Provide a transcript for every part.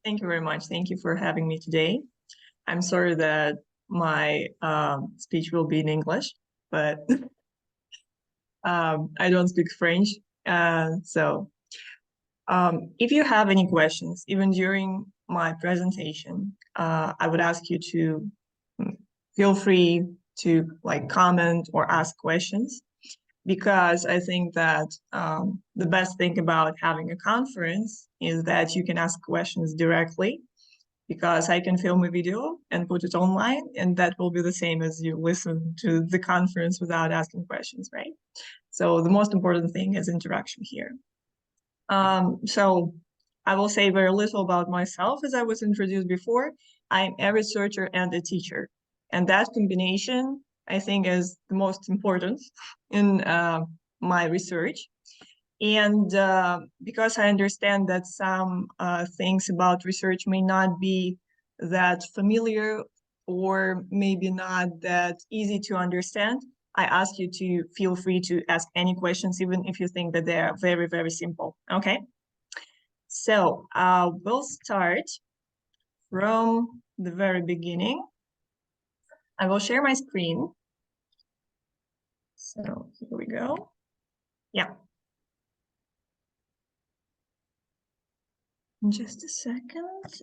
Thank you very much. Thank you for having me today. I'm sorry that my speech will be in English, but I don't speak French. So if you have any questions, even during my presentation, I would ask you to feel free to comment or ask questions, because I think that the best thing about having a conference is that you can ask questions directly, because I can film a video and put it online, and that will be the same as you listen to the conference without asking questions, right? So the most important thing is interaction here. So I will say very little about myself, as I was introduced before. I'm a researcher and a teacher, and that combination, I think, is the most important in my research. And because I understand that some things about research may not be that familiar or maybe not that easy to understand, I ask you to feel free to ask any questions, even if you think that they are very, very simple. Okay? So we'll start from the very beginning. I will share my screen. So here we go. Yeah. Just a second.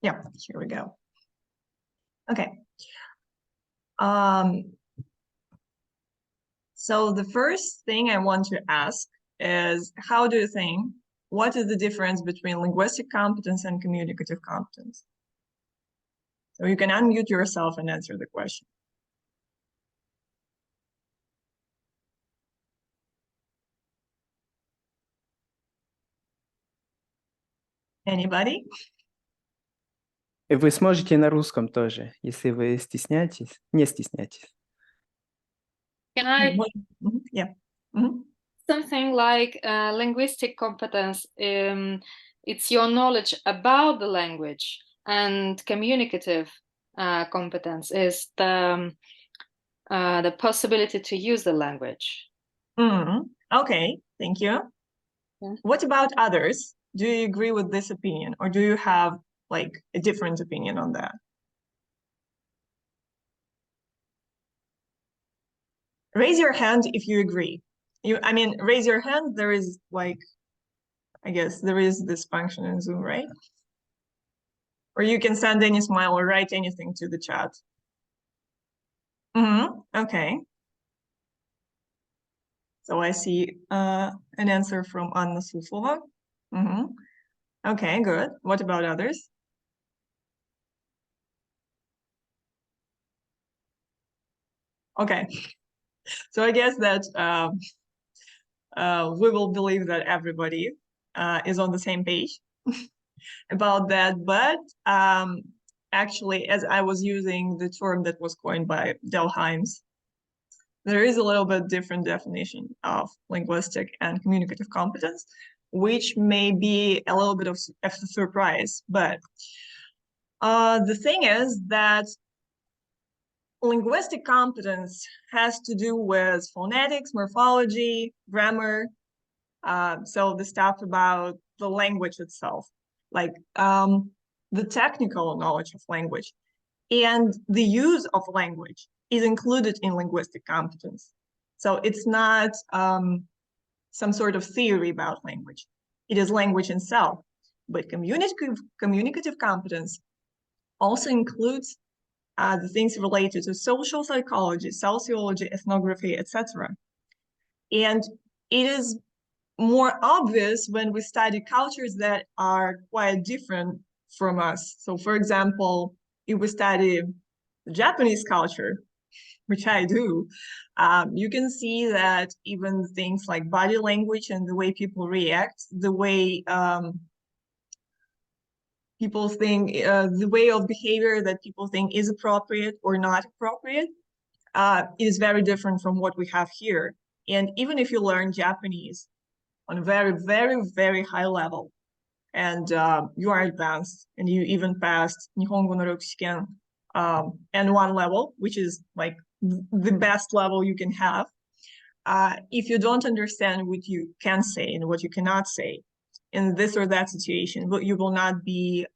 Yeah, here we go. Okay. So the first thing I want to ask is, how do you think, what is the difference between linguistic competence and communicative competence? So you can unmute yourself and answer the question. Anybody? Вы сможете на русском тоже, если вы стесняетесь, не стесняйтесь. Can I? Yeah. Something like linguistic competence, it's your knowledge about the language, and communicative competence is the possibility to use the language. Okay, thank you. Yeah. What about others? Do you agree with this opinion, or do you have a different opinion on that? Raise your hand if you agree. I mean, raise your hand. There is I guess there is this function in Zoom, right? Or you can send any smile or write anything to the chat. Okay. So I see an answer from Anna Suslova. Okay, good. What about others? Okay. So I guess that we will believe that everybody is on the same page about that. But actually, as I was using the term that was coined by Delheims, there is a little bit different definition of linguistic and communicative competence, which may be a little bit of a surprise. But the thing is that linguistic competence has to do with phonetics, morphology, grammar, so the stuff about the language itself, the technical knowledge of language. And the use of language is included in linguistic competence. So it's not some sort of theory about language. It is language itself. But communicative competence also includes the things related to social psychology, sociology, ethnography, etc. And it is more obvious when we study cultures that are quite different from us. So for example, if we study the Japanese culture, which I do, you can see that even things like body language and the way people react, the way people think, the way of behavior that people think is appropriate or not appropriate, is very different from what we have here. And even if you learn Japanese on a very, very, very high level, and you are advanced, and you even passed Nihongo no Rokushiken N1 level, which is like the best level you can have. If you don't understand what you can say and what you cannot say in this or that situation, but you will not be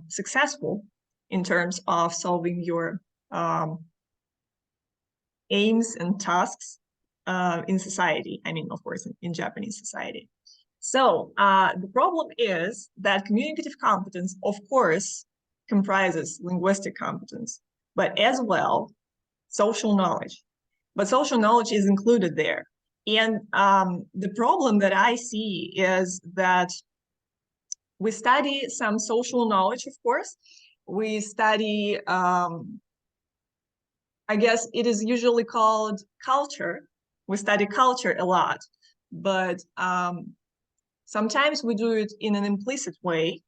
successful in terms of solving your aims and tasks in society. I mean, of course, in Japanese society. So the problem is that communicative competence, of course, comprises linguistic competence, but as well, social knowledge. But social knowledge is included there. And the problem that I see is that we study some social knowledge, of course. We study, I guess it is usually called culture. We study culture a lot, but sometimes we do it in an implicit way,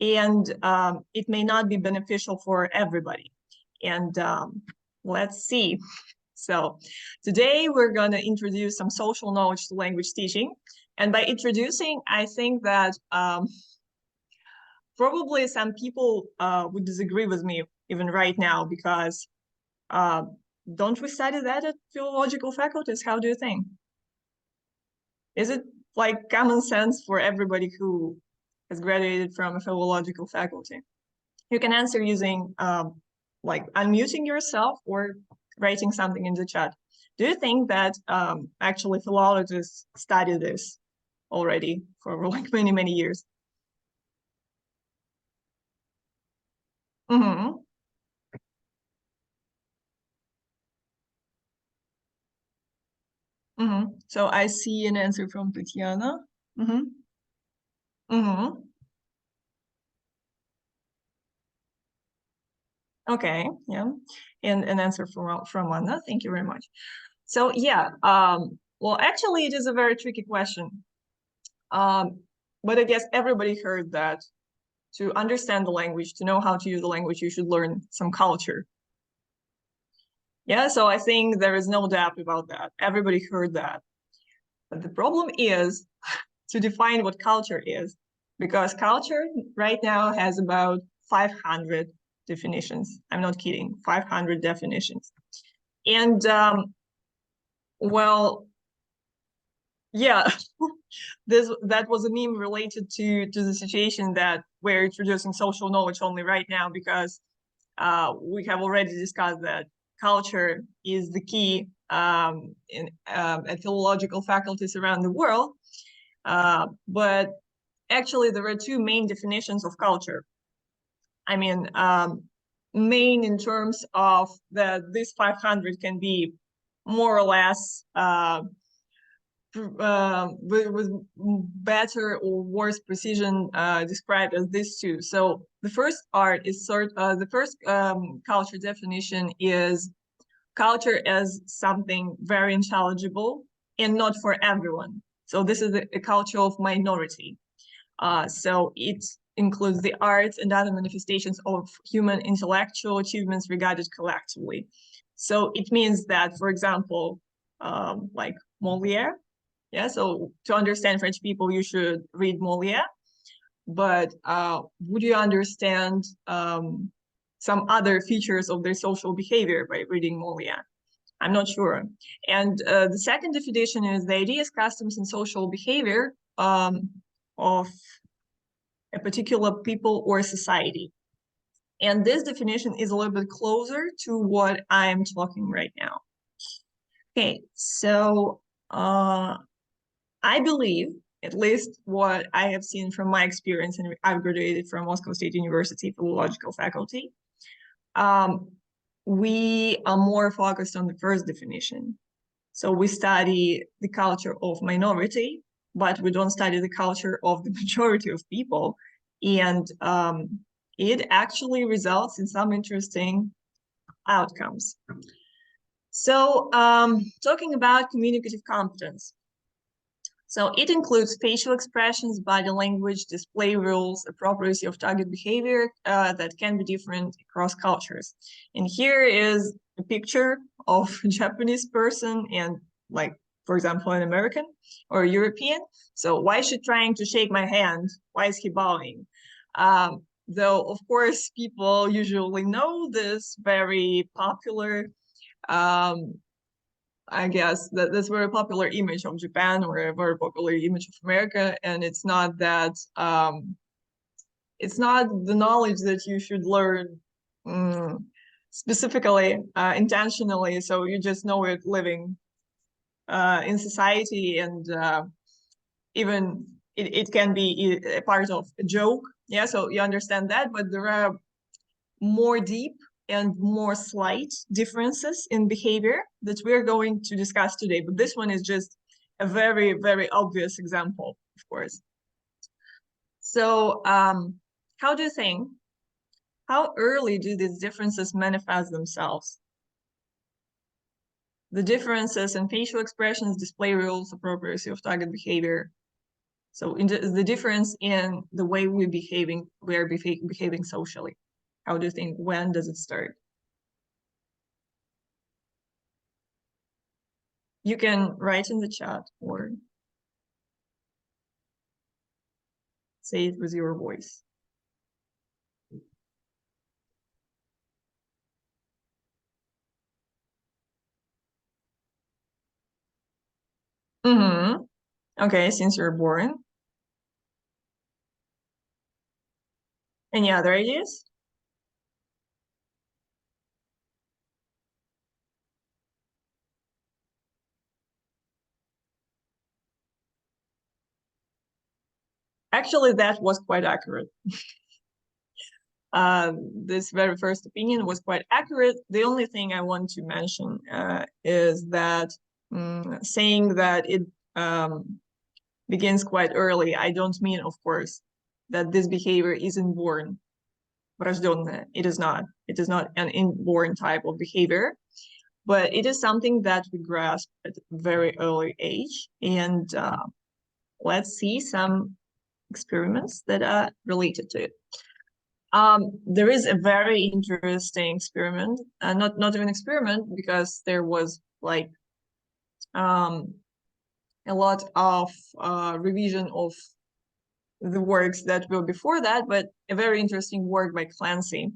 and it may not be beneficial for everybody. And let's see. So today we're going to introduce some social knowledge to language teaching. And by introducing, I think that probably some people would disagree with me even right now, because don't we study that at philological faculties? How do you think? Is it like common sense for everybody who has graduated from a philological faculty? You can answer using like unmuting yourself or writing something in the chat. Do you think that actually philologists study this already for like many, many years? Mm-hmm. Mm-hmm. So I see an answer from Tatiana. Mm-hmm. Mm-hmm. Okay, yeah, and an answer from Anna. Thank you very much. So yeah, well, actually, it is a very tricky question. But I guess everybody heard that to understand the language, to know how to use the language, you should learn some culture. Yeah, so I think there is no doubt about that. Everybody heard that. But the problem is to define what culture is, because culture right now has about 500 definitions. I'm not kidding, 500 definitions. And well, yeah, that was a meme related to the situation that we're introducing social knowledge only right now, because we have already discussed that culture is the key at philological faculties around the world. But actually, there are two main definitions of culture. I mean, main in terms of that this 500 can be more or less with better or worse precision described as these two. So the first culture definition is culture as something very intelligible and not for everyone. So this is a culture of minority. So it includes the arts and other manifestations of human intellectual achievements regarded collectively. So it means that, for example, like Molière, yeah, so to understand French people, you should read Molière. But would you understand some other features of their social behavior by reading Molière? I'm not sure. And the second definition is the ideas, customs, and social behavior of a particular people or society. And this definition is a little bit closer to what I'm talking right now. Okay, so I believe, at least what I have seen from my experience, and I've graduated from Moscow State University philological faculty, we are more focused on the first definition. So we study the culture of minority, but we don't study the culture of the majority of people. And it actually results in some interesting outcomes. So talking about communicative competence. So it includes facial expressions, body language, display rules, appropriacy of target behavior that can be different across cultures. And here is a picture of a Japanese person and, like, for example, an American or a European. So why is she trying to shake my hand? Why is he bowing? though of course people usually know this very popular, I guess that's very popular image of Japan, or a very popular image of America, and it's not that it's not the knowledge that you should learn specifically, intentionally. So you just know it living in society, and even it can be a part of a joke. Yeah, so you understand that, but there are more deep and more slight differences in behavior that we're going to discuss today. But this one is just a very, very obvious example, of course. So how do you think, how early do these differences manifest themselves? The differences in facial expressions, display rules, appropriacy of target behavior. So in the difference in the way we're behaving socially. How do you think, when does it start? You can write in the chat or say it with your voice. Mm-hmm. Okay, since you're born. Any other ideas? Actually, that was quite accurate. This very first opinion was quite accurate. The only thing I want to mention is that saying that it begins quite early, I don't mean, of course, that this behavior is inborn. Врожденное. It is not. It is not an inborn type of behavior, but it is something that we grasp at a very early age. And let's see some experiments that are related to it. There is a very interesting experiment, not even experiment, because there was like a lot of revision of the works that were before that, but a very interesting work by Clancy.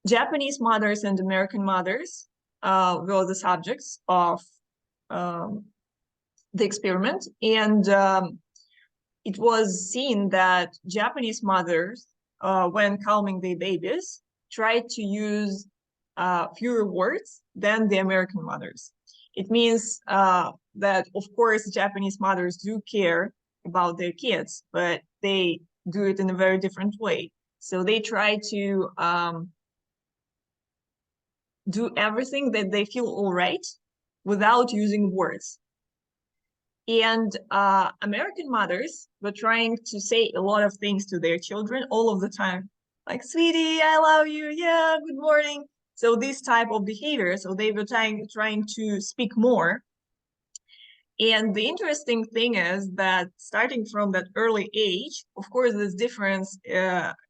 Japanese mothers and American mothers were the subjects of the experiment, and it was seen that Japanese mothers, when calming their babies, tried to use fewer words than the American mothers. It means that, of course, Japanese mothers do care about their kids, but they do it in a very different way. So they try to do everything that they feel all right without using words. And American mothers were trying to say a lot of things to their children all of the time, like, sweetie, I love you, yeah, good morning. So this type of behavior, so they were trying to speak more. And the interesting thing is that starting from that early age, of course, this difference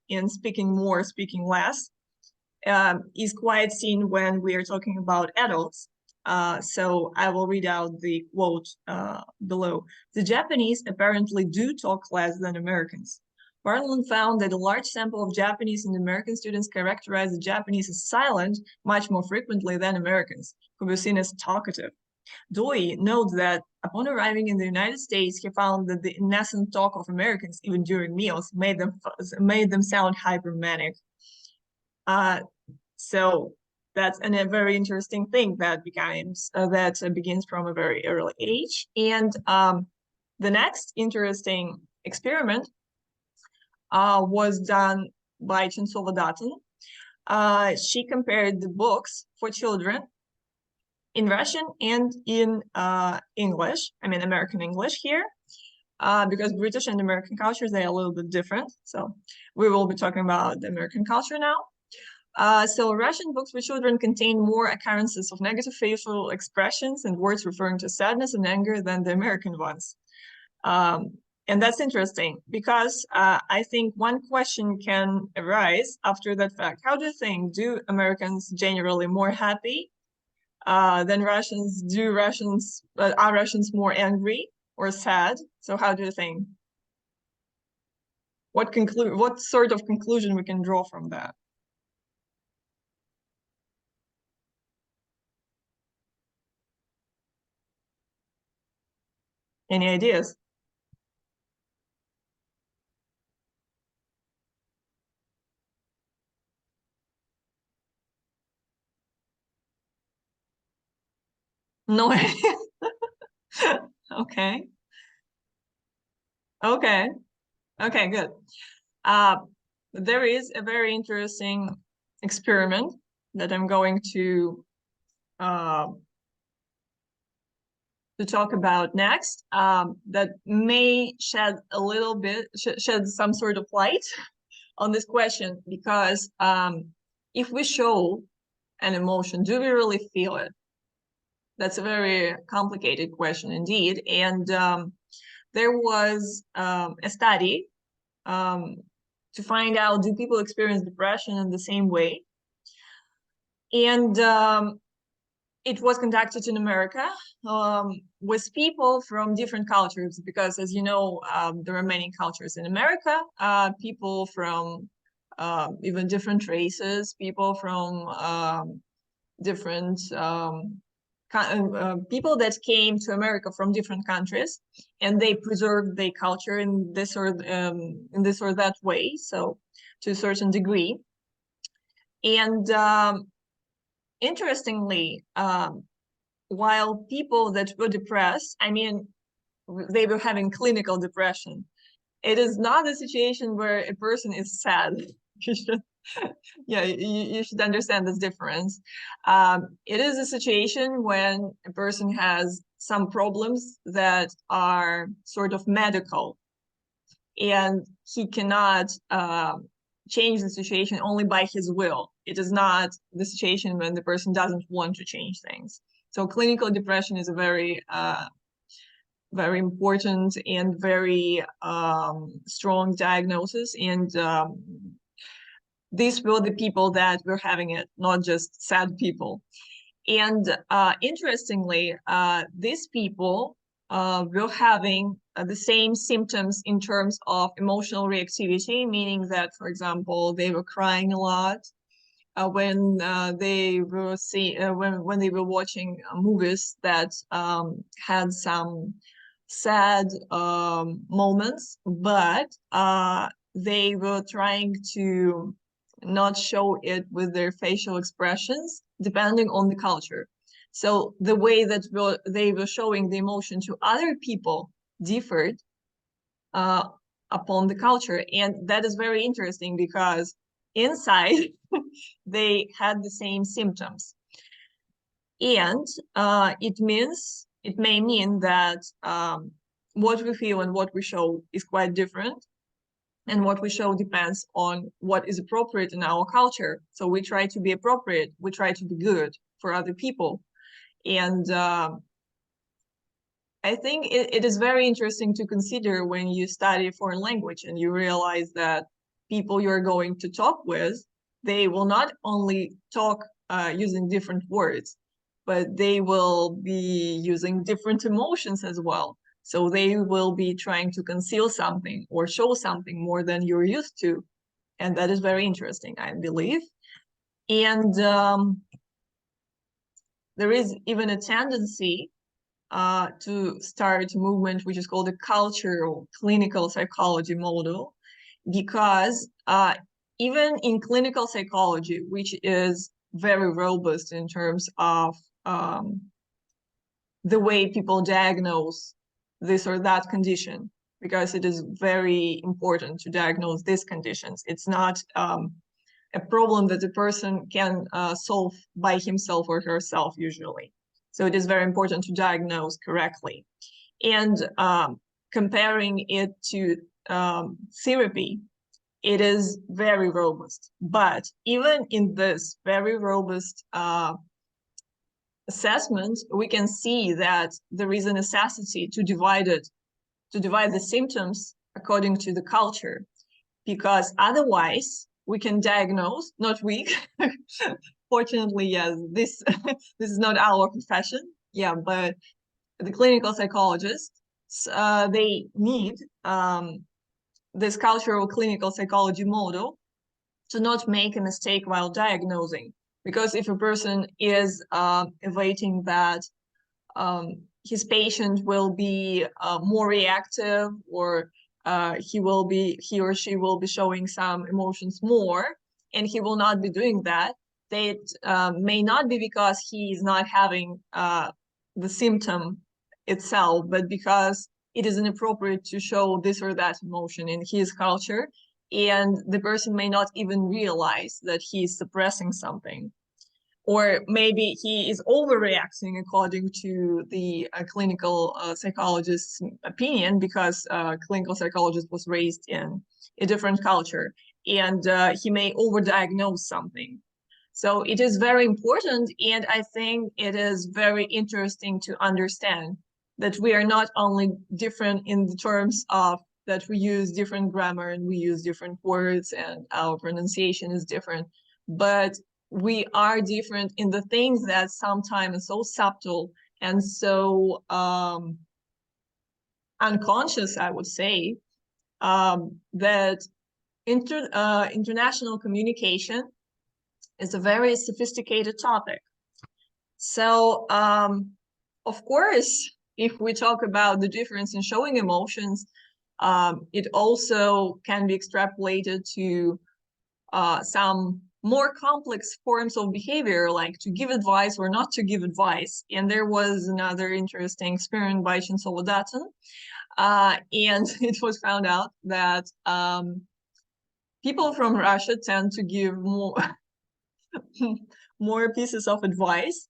in speaking more, speaking less, is quite seen when we are talking about adults. So I will read out the quote below. The Japanese apparently do talk less than Americans. Bartlett found that a large sample of Japanese and American students characterize the Japanese as silent much more frequently than Americans, who were seen as talkative. Doi notes that upon arriving in the United States, he found that the incessant talk of Americans, even during meals, made them sound hypermanic. So that's a very interesting thing that begins from a very early age. And the next interesting experiment was done by Chensova-Dutton. She compared the books for children in Russian and in English, I mean American English here, because British and American cultures, they are a little bit different. So we will be talking about the American culture now. So Russian books for children contain more occurrences of negative facial expressions and words referring to sadness and anger than the American ones. And that's interesting because I think one question can arise after that fact. How do you think, do Americans generally more happy than Russians? Are Russians more angry or sad? So how do you think? what sort of conclusion we can draw from that? Any ideas? No idea. Okay. Okay. Okay, good. There is a very interesting experiment that I'm going to talk about next, that may shed a little bit, shed some sort of light on this question, because if we show an emotion, do we really feel it? That's a very complicated question indeed. And there was a study to find out, do people experience depression in the same way? And it was conducted in America with people from different cultures, because as you know, there are many cultures in America, people from even different races, people from different people that came to America from different countries, and they preserved their culture in this or that way, so to a certain degree. And interestingly, while people that were depressed, I mean, they were having clinical depression. It is not a situation where a person is sad. Yeah, you should understand this difference. It is a situation when a person has some problems that are sort of medical, and he cannot change the situation only by his will. It is not the situation when the person doesn't want to change things. So clinical depression is a very, very important and very strong diagnosis. And these were the people that were having it, not just sad people. And interestingly, these people were having the same symptoms in terms of emotional reactivity, meaning that, for example, they were crying a lot when they were when they were watching movies that had some sad moments, but they were trying to not show it with their facial expressions, depending on the culture. So the way that they were showing the emotion to other people differed upon the culture. And that is very interesting, because inside they had the same symptoms. And it may mean that what we feel and what we show is quite different. And what we show depends on what is appropriate in our culture. So we try to be appropriate, we try to be good for other people. And I think it is very interesting to consider when you study a foreign language and you realize that people you're going to talk with, they will not only talk using different words, but they will be using different emotions as well. So they will be trying to conceal something or show something more than you're used to. And that is very interesting, I believe. And there is even a tendency to start a movement which is called the cultural clinical psychology model, because even in clinical psychology, which is very robust in terms of the way people diagnose this or that condition, because it is very important to diagnose these conditions. It's not a problem that the person can solve by himself or herself usually. So it is very important to diagnose correctly. And comparing it to therapy, it is very robust. But even in this very robust assessment, we can see that there is a necessity to divide the symptoms according to the culture, because otherwise we can diagnose, not we, fortunately, yes, this is not our profession, yeah, but the clinical psychologists, they need this cultural clinical psychology model to not make a mistake while diagnosing. Because if a person is awaiting that his patient will be more reactive, or he or she will be showing some emotions more, and he will not be doing that, that may not be because he is not having the symptom itself, but because it is inappropriate to show this or that emotion in his culture, and the person may not even realize that he is suppressing something. Or maybe he is overreacting according to the clinical psychologist's opinion, because clinical psychologist was raised in a different culture, and he may overdiagnose something. So it is very important, and I think it is very interesting to understand that we are not only different in the terms of that we use different grammar and we use different words and our pronunciation is different, but we are different in the things that sometimes are so subtle and so unconscious, I would say, that international communication is a very sophisticated topic. So, of course, if we talk about the difference in showing emotions, it also can be extrapolated to some more complex forms of behavior, like to give advice or not to give advice. And there was another interesting experiment by Chinsola-Dutton, and it was found out that people from Russia tend to give more pieces of advice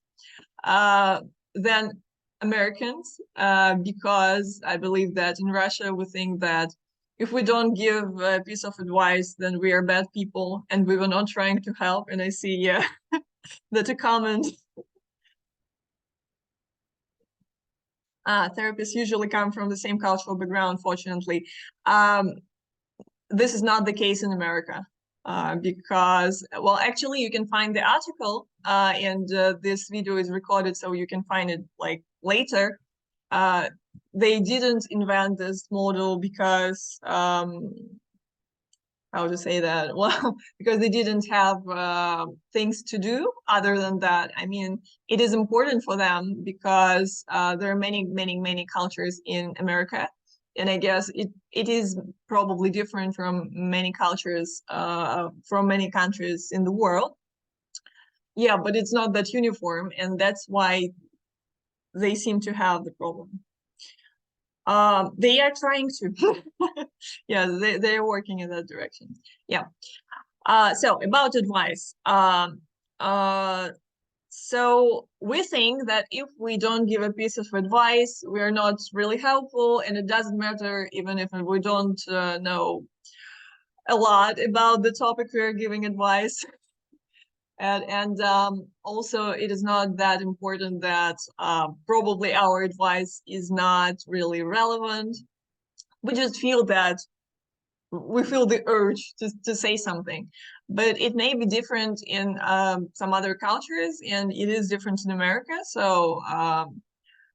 than Americans, because I believe that in Russia we think that if we don't give a piece of advice, then we are bad people and we were not trying to help. And I see that a comment, therapists usually come from the same cultural background, fortunately. This is not the case in America, because, well, actually you can find the article, and this video is recorded, so you can find it like later. They didn't invent this model because, how to say that? Well, because they didn't have things to do other than that. I mean, it is important for them because there are many cultures in America. And I guess it is probably different from many cultures, from many countries in the world. Yeah, but it's not that uniform, and that's why they seem to have the problem. They are trying to, yeah, they're working in that direction. Yeah. So about advice. So we think that if we don't give a piece of advice, we are not really helpful, and it doesn't matter even if we don't know a lot about the topic we are giving advice. And also it is not that important that probably our advice is not really relevant. We just feel that we feel the urge to say something, but it may be different in some other cultures, and it is different in America. So,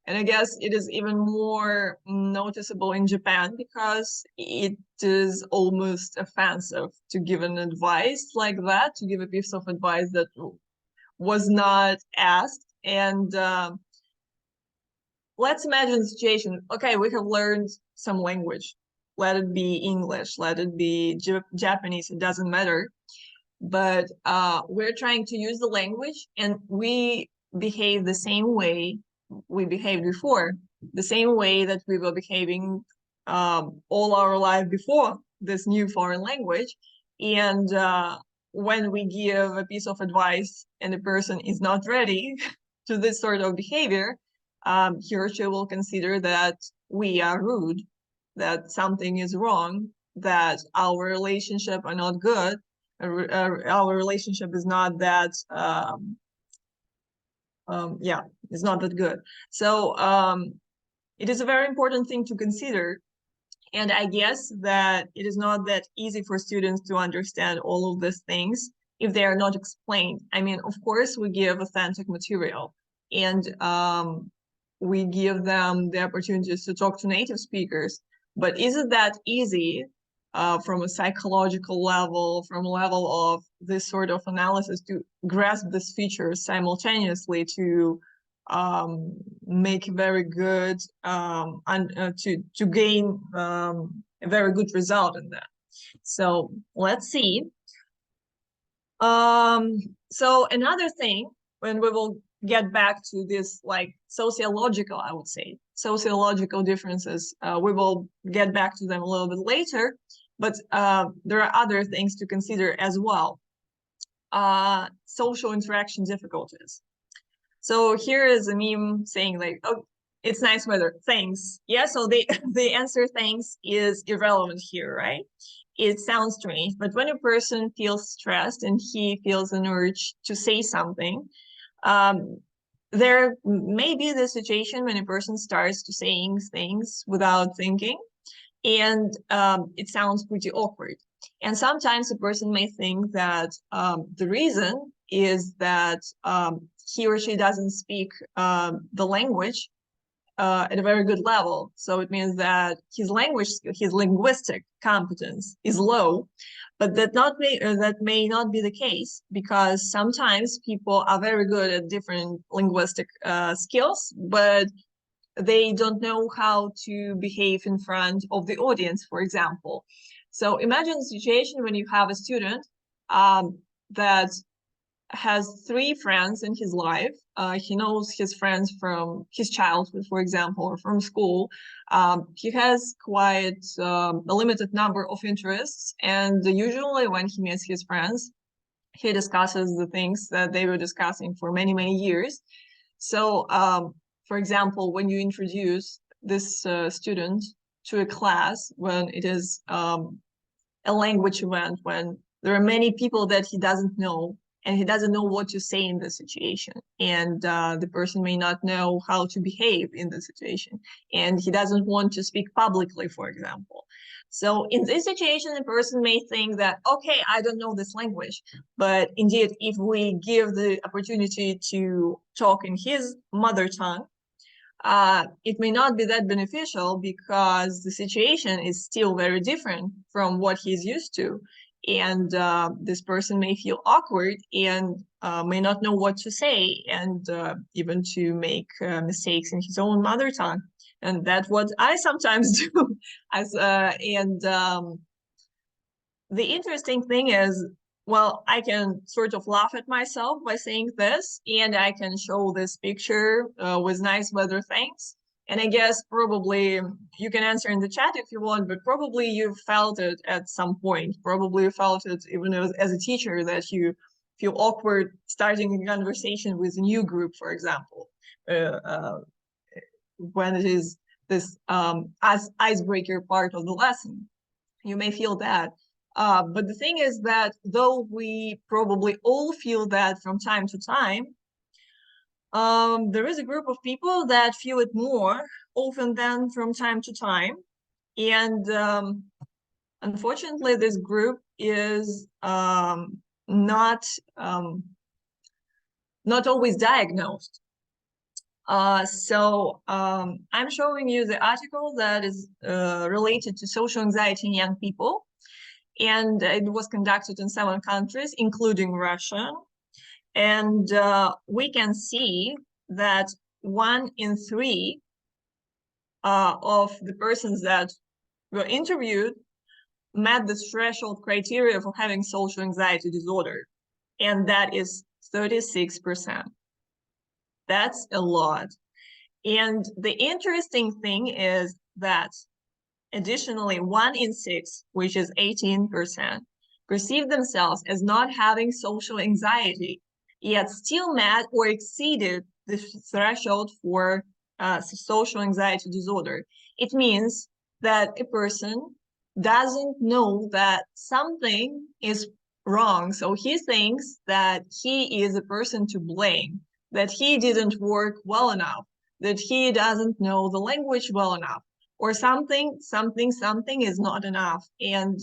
and I guess it is even more noticeable in Japan, because it is almost offensive to give an advice like that, to give a piece of advice that was not asked. And let's imagine the situation. Okay, we have learned some language. Let it be English, let it be Japanese, it doesn't matter. But we're trying to use the language, and we behave the same way we behaved before, the same way that we were behaving all our life before this new foreign language. And when we give a piece of advice and the person is not ready to this sort of behavior, he or she will consider that we are rude, that something is wrong, that our relationship are not good, our relationship is not that, yeah, it's not that good. So it is a very important thing to consider. And I guess that it is not that easy for students to understand all of these things if they are not explained. I mean, of course, we give authentic material, and we give them the opportunities to talk to native speakers. But is it that easy from a psychological level, from a level of this sort of analysis to grasp this feature simultaneously to make very good and to gain a very good result in that. So let's see. So another thing, when we will get back to this like sociological, I would say, sociological differences, we will get back to them a little bit later, but there are other things to consider as well. Social interaction difficulties. So here is a meme saying like, oh, it's nice weather, thanks. Yeah, so the answer thanks is irrelevant here, right? It sounds strange, but when a person feels stressed and he feels an urge to say something, there may be the situation when a person starts to saying things without thinking, and it sounds pretty awkward. And sometimes a person may think that the reason is that he or she doesn't speak the language at a very good level. So it means that his linguistic competence is low, but that may not be the case, because sometimes people are very good at different linguistic skills, but they don't know how to behave in front of the audience, for example. So imagine a situation when you have a student that has 3 friends in his life. He knows his friends from his childhood, for example, or from school. He has quite a limited number of interests, and usually when he meets his friends, he discusses the things that they were discussing for many, many years. So, for example, when you introduce this student to a class, when it is a language event, when there are many people that he doesn't know, and he doesn't know what to say in the situation, and the person may not know how to behave in the situation, and he doesn't want to speak publicly, for example. So in this situation, the person may think that, okay, I don't know this language, but indeed, if we give the opportunity to talk in his mother tongue, it may not be that beneficial, because the situation is still very different from what he's used to. And this person may feel awkward and may not know what to say, and even to make mistakes in his own mother tongue. And that's what I sometimes do. The interesting thing is, well, I can sort of laugh at myself by saying this, and I can show this picture with nice weather, thanks. And I guess probably you can answer in the chat if you want, but probably you felt it at some point. Probably you felt it even as a teacher, that you feel awkward starting a conversation with a new group, for example, when it is this icebreaker part of the lesson. You may feel that. But the thing is that though we probably all feel that from time to time, there is a group of people that feel it more often than from time to time. And unfortunately, this group is not always diagnosed. So I'm showing you the article that is related to social anxiety in young people. And it was conducted in 7 countries, including Russia. And we can see that 1 in 3 of the persons that were interviewed met the threshold criteria for having social anxiety disorder. And that is 36%. That's a lot. And the interesting thing is that additionally, 1 in 6, which is 18%, perceive themselves as not having social anxiety, yet still met or exceeded the threshold for social anxiety disorder. It means that a person doesn't know that something is wrong. So he thinks that he is a person to blame, that he didn't work well enough, that he doesn't know the language well enough, or something is not enough. And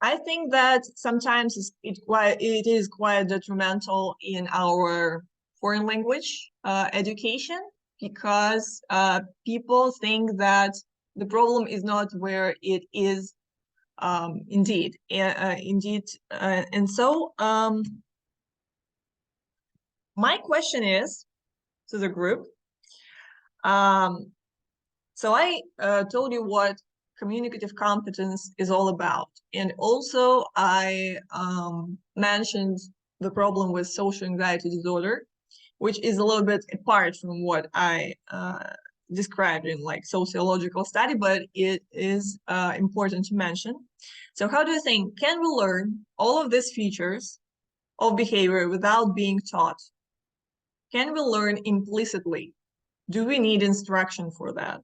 I think that sometimes it is quite detrimental in our foreign language education, because people think that the problem is not where it is indeed. And so my question is to the group. So I told you what communicative competence is all about. And also I mentioned the problem with social anxiety disorder, which is a little bit apart from what I described in like sociological study, but it is important to mention. So how do you think, can we learn all of these features of behavior without being taught? Can we learn implicitly? Do we need instruction for that?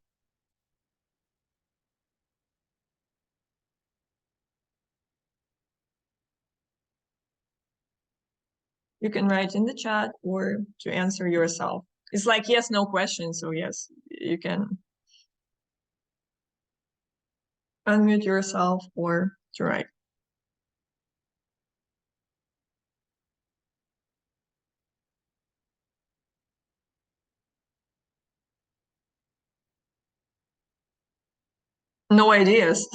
You can write in the chat or to answer yourself. It's like yes, no question. So yes, you can unmute yourself or to write. No ideas.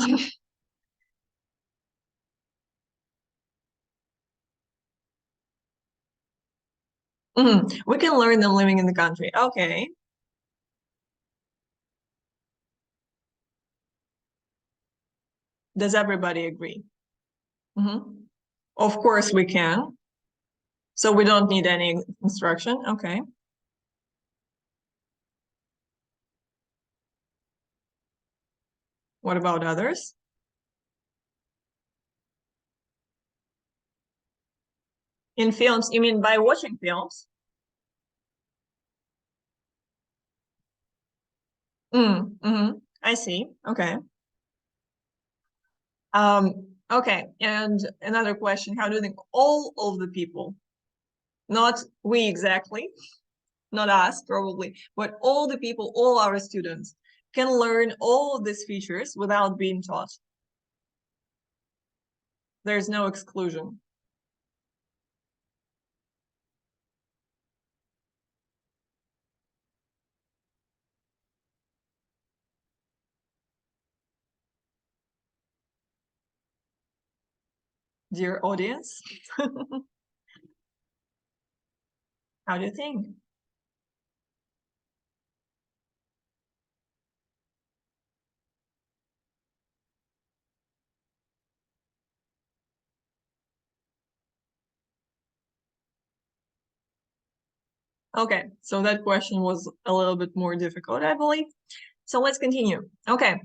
We can learn them living in the country. Okay. Does everybody agree? Of course we can. So we don't need any instruction. Okay. What about others? In films, you mean by watching films? I see. Okay. Okay. And another question, how do you think all of the people, not we exactly, not us probably, but all the people, all our students can learn all of these features without being taught? There's no exclusion. Dear audience, how do you think? Okay, so that question was a little bit more difficult, I believe. So let's continue. Okay.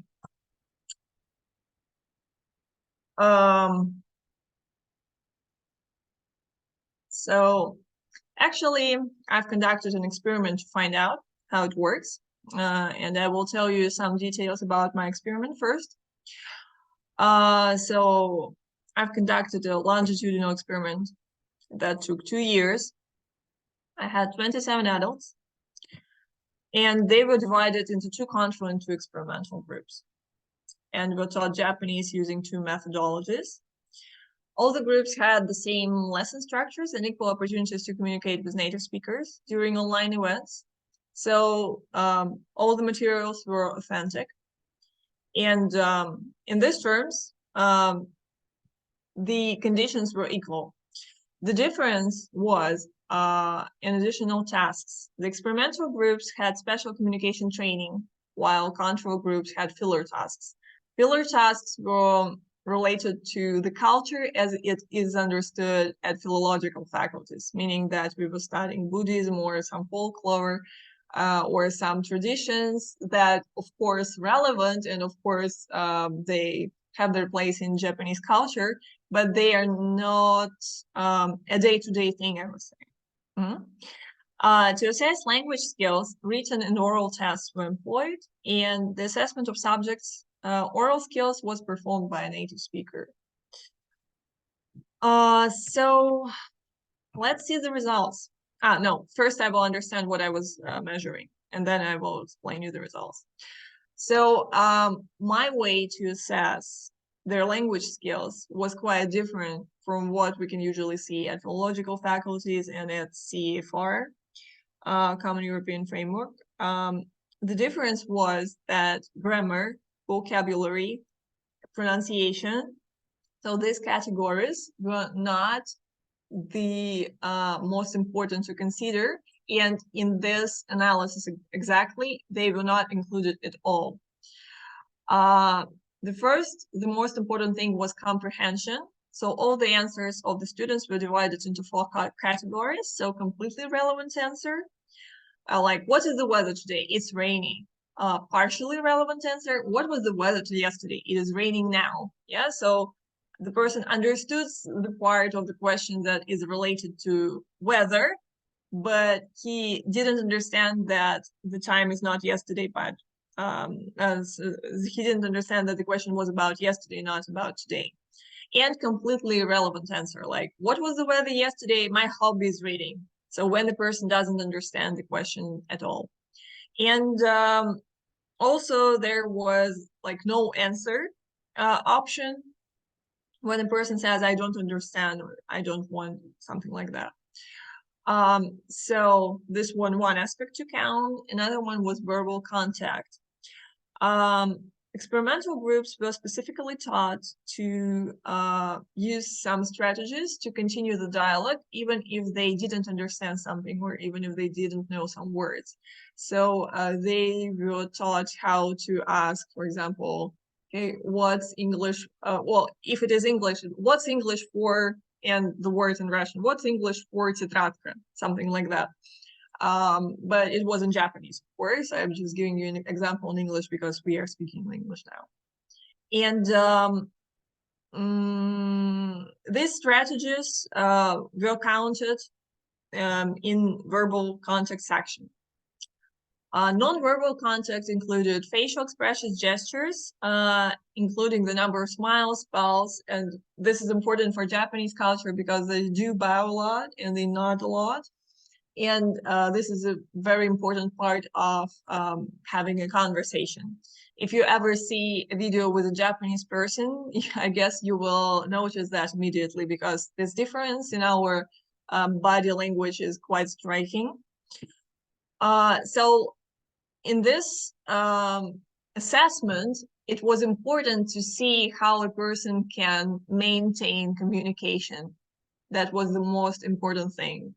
So actually, I've conducted an experiment to find out how it works. And I will tell you some details about my experiment first. So I've conducted a longitudinal experiment that took 2 years. I had 27 adults, and they were divided into 2 control and 2 experimental groups. And were taught Japanese using 2 methodologies. All the groups had the same lesson structures and equal opportunities to communicate with native speakers during online events. So all the materials were authentic. And in these terms, the conditions were equal. The difference was in additional tasks. The experimental groups had special communication training, while control groups had filler tasks. Filler tasks were related to the culture as it is understood at philological faculties, meaning that we were studying Buddhism or some folklore or some traditions that, of course, relevant and of course they have their place in Japanese culture, but they are not a day-to-day thing, I would say. To assess language skills, written and oral tests were employed, and the assessment of subjects' oral skills was performed by a native speaker. So let's see the results. No, first I will understand what I was measuring, and then I will explain you the results. So my way to assess their language skills was quite different from what we can usually see at philological faculties and at CFR, Common European Framework. The difference was that grammar vocabulary, pronunciation. So these categories were not the most important to consider, and in this analysis exactly, they were not included at all. The most important thing was comprehension. So all the answers of the students were divided into 4 categories. So completely relevant answer, like what is the weather today? It's raining. Partially relevant answer, what was the weather yesterday? It is raining now. Yeah, so the person understood the part of the question that is related to weather, but he didn't understand that the time is not yesterday, but he didn't understand that the question was about yesterday, not about today. And completely irrelevant answer, like what was the weather yesterday? My hobby is reading. So when the person doesn't understand the question at all. And also there was like no answer option when a person says, I don't understand, or I don't want, something like that. So this one aspect to count. Another one was verbal contact. Experimental groups were specifically taught to use some strategies to continue the dialogue, even if they didn't understand something, or even if they didn't know some words. So they were taught how to ask, for example, okay, what's English? Well, if it is English, what's English for, and the words in Russian, what's English for tетрадка, something like that. But it was in Japanese, of course. I'm just giving you an example in English because we are speaking English now. And these strategies were counted in verbal context section. Non-verbal context included facial expressions, gestures, including the number of smiles, bows, and this is important for Japanese culture because they do bow a lot and they nod a lot. And this is a very important part of having a conversation. If you ever see a video with a Japanese person, I guess you will notice that immediately, because this difference in our body language is quite striking. So in this assessment, it was important to see how a person can maintain communication. That was the most important thing.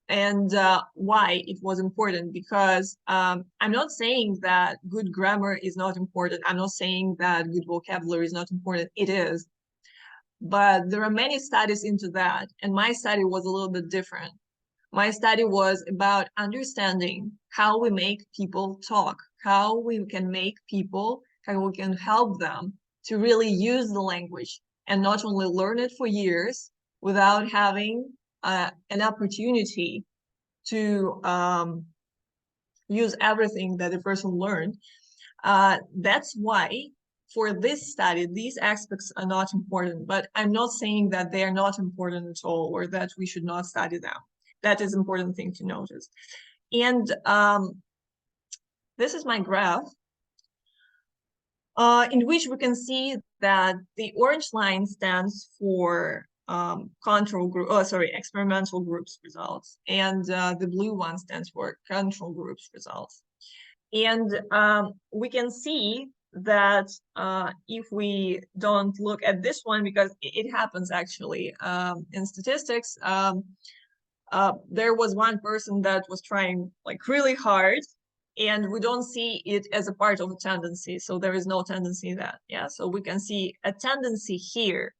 And why it was important, because I'm not saying that good grammar is not important. I'm not saying that good vocabulary is not important. It is. But there are many studies into that. And my study was a little bit different. My study was about understanding how we make people talk, how we can make people, how we can help them to really use the language and not only learn it for years without having an opportunity to use everything that the person learned. That's why for this study, these aspects are not important, but I'm not saying that they are not important at all, or that we should not study them. That is an important thing to notice. And this is my graph, in which we can see that the orange line stands for control group, experimental groups results, and the blue one stands for control groups results. And we can see that if we don't look at this one, because it happens actually in statistics, there was one person that was trying like really hard, and we don't see it as a part of a tendency. So there is no tendency in that. Yeah, so we can see a tendency here.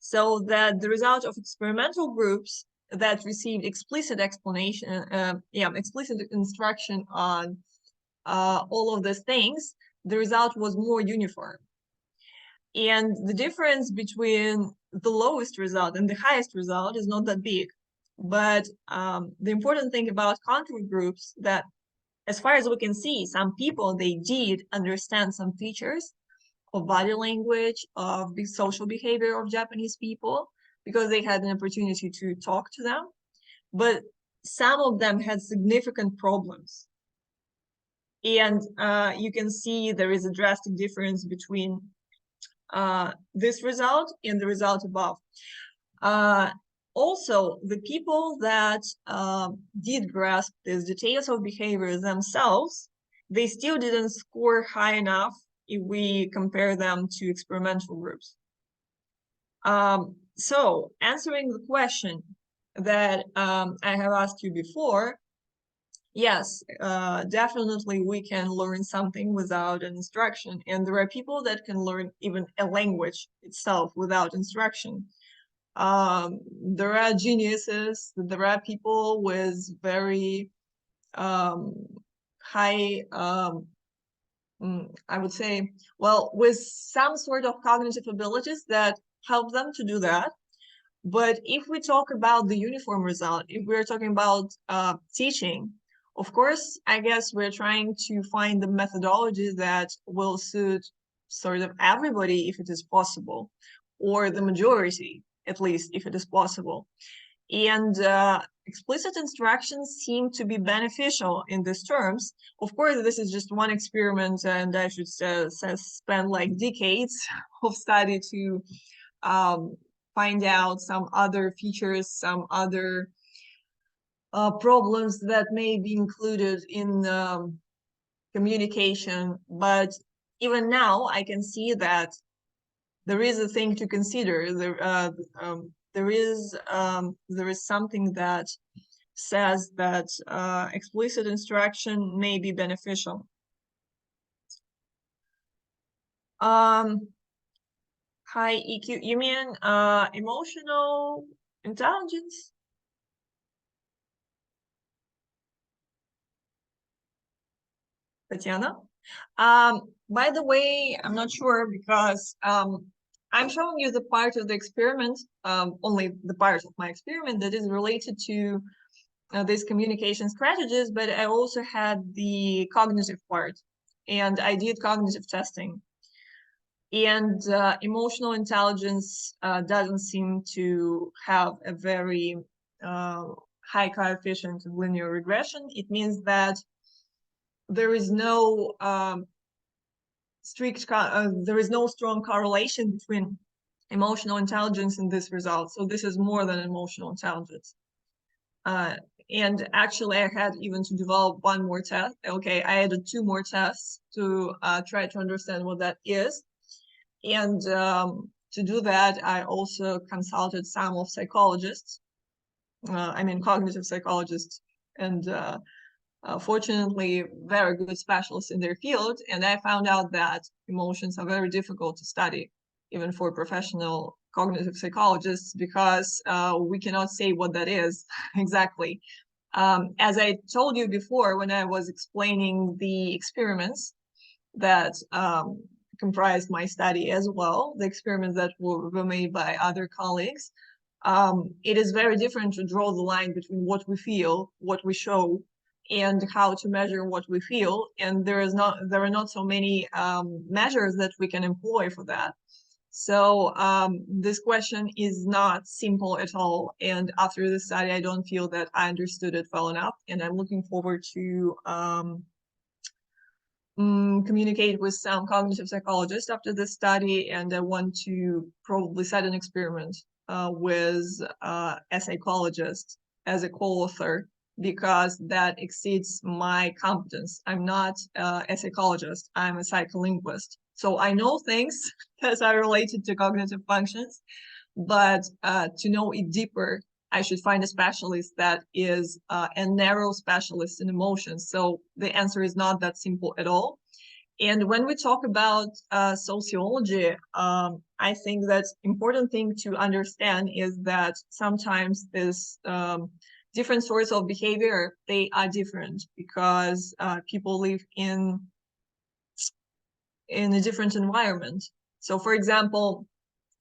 So that the result of experimental groups that received explicit explanation, explicit instruction on all of these things, the result was more uniform. And the difference between the lowest result and the highest result is not that big. But the important thing about control groups, that as far as we can see, some people, they did understand some features of body language, of the social behavior of Japanese people, because they had an opportunity to talk to them. But some of them had significant problems. And you can see there is a drastic difference between this result and the result above. Also, the people that did grasp these details of behavior themselves, they still didn't score high enough if we compare them to experimental groups. So answering the question that I have asked you before, yes, definitely we can learn something without an instruction. And there are people that can learn even a language itself without instruction. There are geniuses, there are people with very high, I would say, well, with some sort of cognitive abilities that help them to do that. But if we talk about the uniform result, if we're talking about teaching, of course, I guess we're trying to find the methodology that will suit sort of everybody if it is possible, or the majority, at least, if it is possible. And explicit instructions seem to be beneficial in these terms. Of course, this is just one experiment, and I should spend like decades of study to find out some other features, some other problems that may be included in communication. But even now, I can see that there is a thing to consider. There is something that says that explicit instruction may be beneficial. Hi, EQ. You mean emotional intelligence? Tatiana? By the way, I'm not sure because I'm showing you the part of the experiment, only the part of my experiment that is related to these communication strategies, but I also had the cognitive part, and I did cognitive testing. And emotional intelligence doesn't seem to have a very high coefficient of linear regression. It means that there is no there is no strong correlation between emotional intelligence and this result. So this is more than emotional intelligence. And actually, I had even to develop one more test. Okay, I added 2 more tests to try to understand what that is. And to do that, I also consulted some of psychologists, I mean, cognitive psychologists, and fortunately, very good specialists in their field. And I found out that emotions are very difficult to study, even for professional cognitive psychologists, because we cannot say what that is exactly. As I told you before, when I was explaining the experiments that comprised my study as well, the experiments that were made by other colleagues, it is very different to draw the line between what we feel, what we show, and how to measure what we feel. And there are not so many measures that we can employ for that. So this question is not simple at all. And after this study, I don't feel that I understood it well enough. And I'm looking forward to communicate with some cognitive psychologists after this study. And I want to probably set an experiment with a psychologist as a co-author, because that exceeds my competence. I'm not a psychologist, I'm a psycholinguist. So I know things that are related to cognitive functions, but to know it deeper, I should find a specialist that is a narrow specialist in emotions. So the answer is not that simple at all. And when we talk about sociology, I think that important thing to understand is that sometimes this different sorts of behavior, they are different because people live in a different environment. So for example,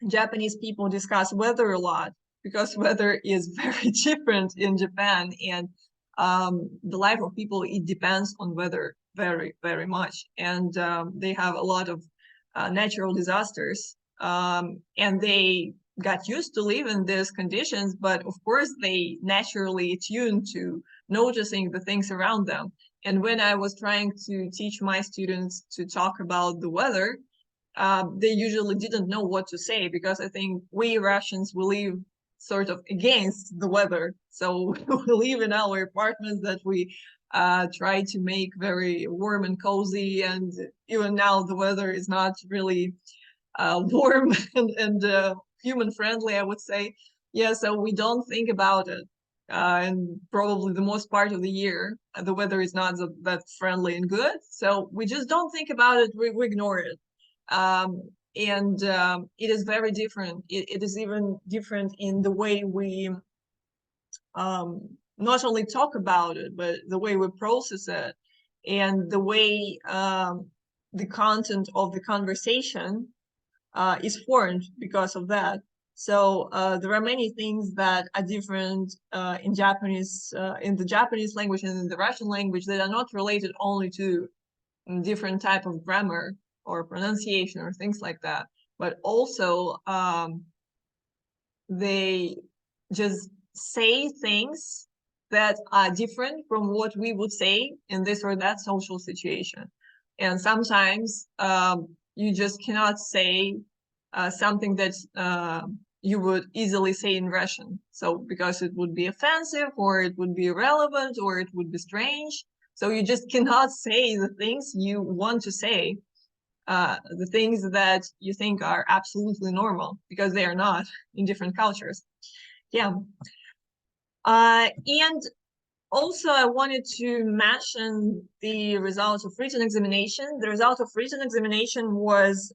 Japanese people discuss weather a lot because weather is very different in Japan, and the life of people, it depends on weather very, very much. And they have a lot of natural disasters, and they got used to live in these conditions, but of course they naturally tune to noticing the things around them. And when I was trying to teach my students to talk about the weather, they usually didn't know what to say, because I think we Russians, we live sort of against the weather. So we live in our apartments that we try to make very warm and cozy, and even now the weather is not really warm and human friendly, I would say. Yeah, so we don't think about it. And probably the most part of the year, the weather is not that friendly and good. So we just don't think about it, we ignore it. It is very different. It is even different in the way we not only talk about it, but the way we process it, and the way the content of the conversation is formed because of that. So there are many things that are different in Japanese, in the Japanese language and in the Russian language, that are not related only to different type of grammar or pronunciation or things like that, but also they just say things that are different from what we would say in this or that social situation. And sometimes you just cannot say something that you would easily say in Russian. So because it would be offensive, or it would be irrelevant, or it would be strange. So you just cannot say the things you want to say, the things that you think are absolutely normal, because they are not in different cultures. Yeah. And also, I wanted to mention the results of written examination. The result of written examination was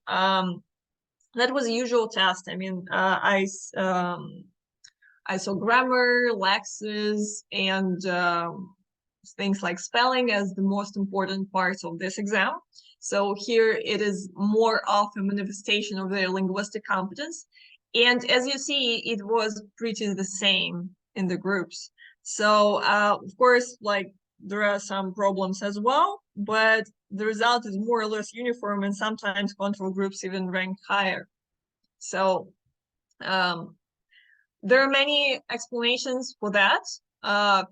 that was a usual test. I mean, I saw grammar, lexis, and things like spelling as the most important parts of this exam. So here it is more of a manifestation of their linguistic competence. And as you see, it was pretty the same in the groups. So of course, like, there are some problems as well, but the result is more or less uniform, and sometimes control groups even rank higher. So there are many explanations for that.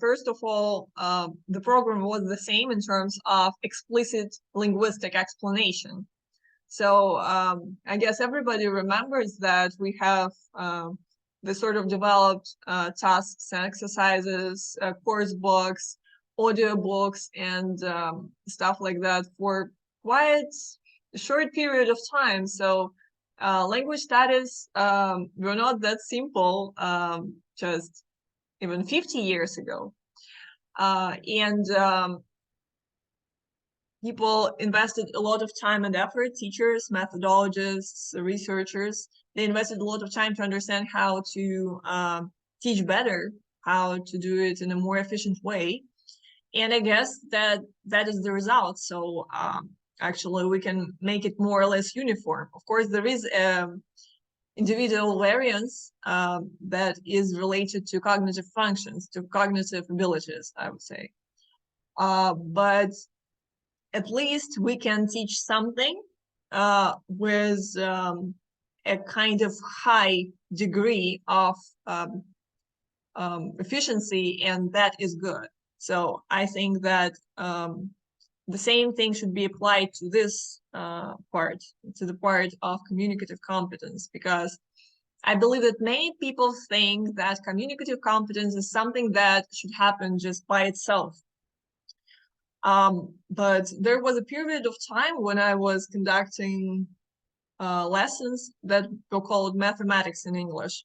First of all, the program was the same in terms of explicit linguistic explanation. So I guess everybody remembers that we have the sort of developed tasks and exercises, course books, audio books, and stuff like that for quite a short period of time. So language studies were not that simple just even 50 years ago. People invested a lot of time and effort, teachers, methodologists, researchers. They invested a lot of time to understand how to teach better, how to do it in a more efficient way. And I guess that is the result. So actually, we can make it more or less uniform. Of course, there is individual variance that is related to cognitive functions, to cognitive abilities, I would say. But at least we can teach something with a kind of high degree of efficiency, and that is good. So I think that the same thing should be applied to this part, to the part of communicative competence, because I believe that many people think that communicative competence is something that should happen just by itself. But there was a period of time when I was conducting lessons that were called mathematics in English.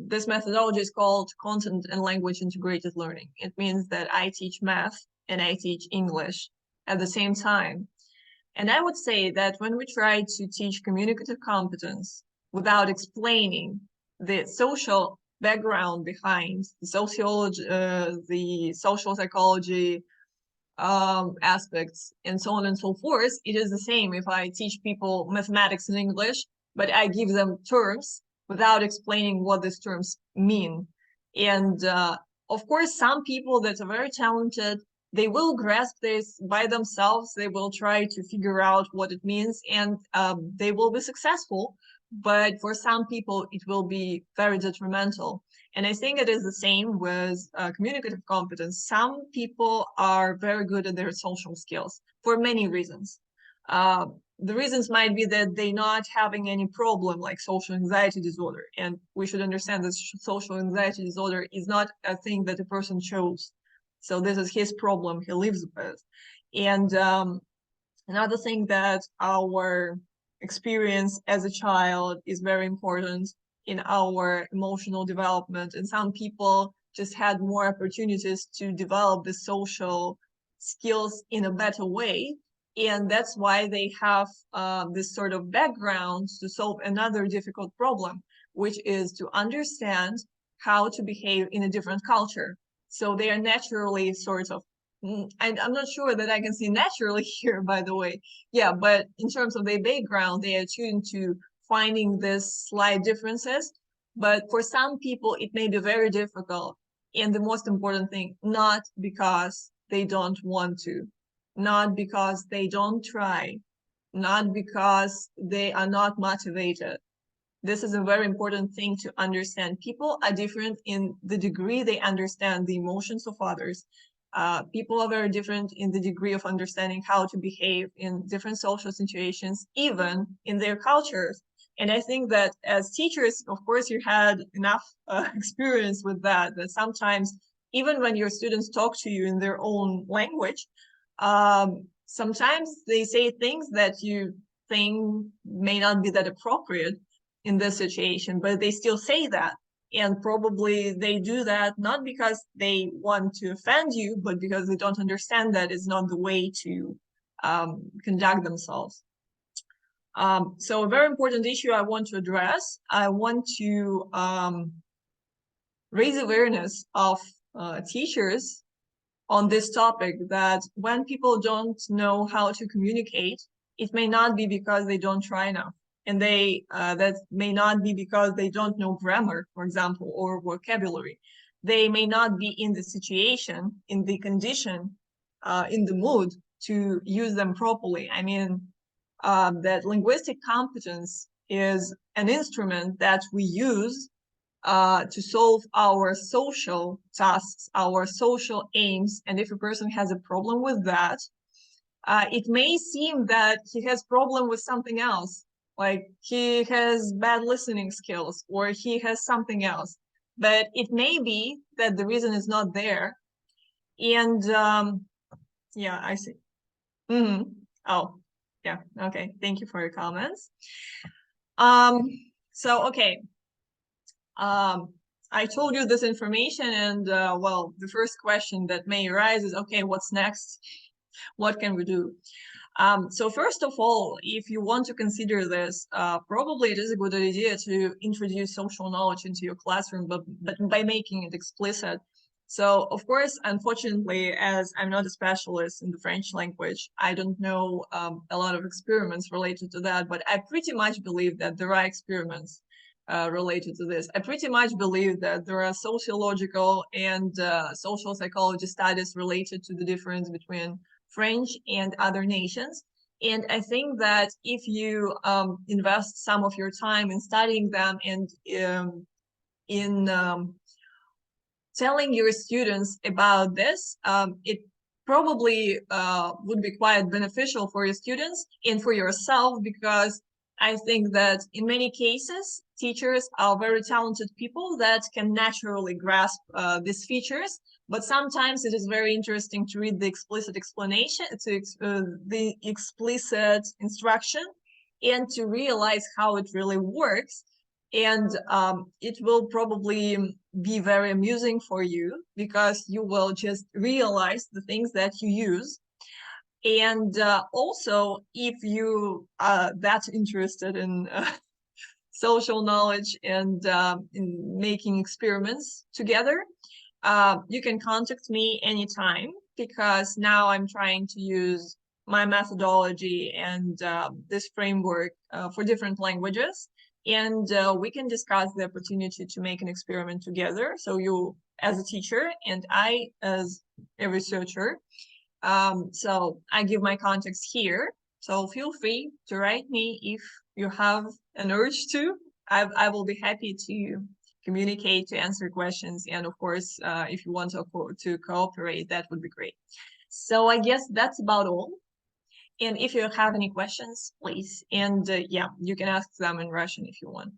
This methodology is called content and language integrated learning. It means that I teach math and I teach English at the same time. And I would say that when we try to teach communicative competence without explaining the social background behind the sociology, the social psychology aspects, and so on and so forth, it is the same if I teach people mathematics in English, but I give them terms without explaining what these terms mean. And of course, some people that are very talented, they will grasp this by themselves. They will try to figure out what it means, and they will be successful. But for some people, it will be very detrimental. And I think it is the same with communicative competence. Some people are very good at their social skills for many reasons. The reasons might be that they're not having any problem like social anxiety disorder. And we should understand that social anxiety disorder is not a thing that a person chose. So this is his problem he lives with. And another thing that our experience as a child is very important in our emotional development. And some people just had more opportunities to develop the social skills in a better way. And that's why they have this sort of background to solve another difficult problem, which is to understand how to behave in a different culture. So they are naturally sort of, I'm not sure that I can say naturally here, by the way. Yeah, but in terms of their background, they are tuned to finding these slight differences. But for some people, it may be very difficult. And the most important thing, not because they don't want to, not because they don't try, not because they are not motivated. This is a very important thing to understand. People are different in the degree they understand the emotions of others. People are very different in the degree of understanding how to behave in different social situations, even in their cultures. And I think that as teachers, of course, you had enough experience with that, that sometimes, even when your students talk to you in their own language, sometimes they say things that you think may not be that appropriate in this situation, but they still say that. And probably they do that not because they want to offend you, but because they don't understand that is not the way to conduct themselves. So a very important issue I want to address, I want to raise awareness of teachers on this topic, that when people don't know how to communicate, it may not be because they don't try enough. And that may not be because they don't know grammar, for example, or vocabulary. They may not be in the situation, in the condition, in the mood to use them properly. I mean, that linguistic competence is an instrument that we use to solve our social tasks, our social aims. And if a person has a problem with that, it may seem that he has problem with something else, like he has bad listening skills or he has something else, but it may be that the reason is not there. And yeah, I see. Oh, yeah, okay, thank you for your comments. So okay, I told you this information, and well, the first question that may arise is, okay, what's next? What can we do? So first of all, if you want to consider this, probably it is a good idea to introduce social knowledge into your classroom, but by making it explicit. So of course, unfortunately, as I'm not a specialist in the French language, I don't know a lot of experiments related to that, but I pretty much believe that there are experiments related to this. I pretty much believe that there are sociological and social psychology studies related to the difference between French and other nations. And I think that if you invest some of your time in studying them and in telling your students about this, it probably would be quite beneficial for your students and for yourself, because I think that in many cases, teachers are very talented people that can naturally grasp these features. But sometimes it is very interesting to read the explicit explanation, the explicit instruction, and to realize how it really works. And it will probably be very amusing for you, because you will just realize the things that you use. And also, if you are that interested in social knowledge and in making experiments together, you can contact me anytime, because now I'm trying to use my methodology and this framework for different languages. And we can discuss the opportunity to make an experiment together. So you as a teacher and I as a researcher. So I give my contacts here. So feel free to write me if you have an urge to. I will be happy to communicate, to answer questions. And of course, if you want to cooperate, that would be great. So I guess that's about all. And if you have any questions, please. And yeah, you can ask them in Russian if you want.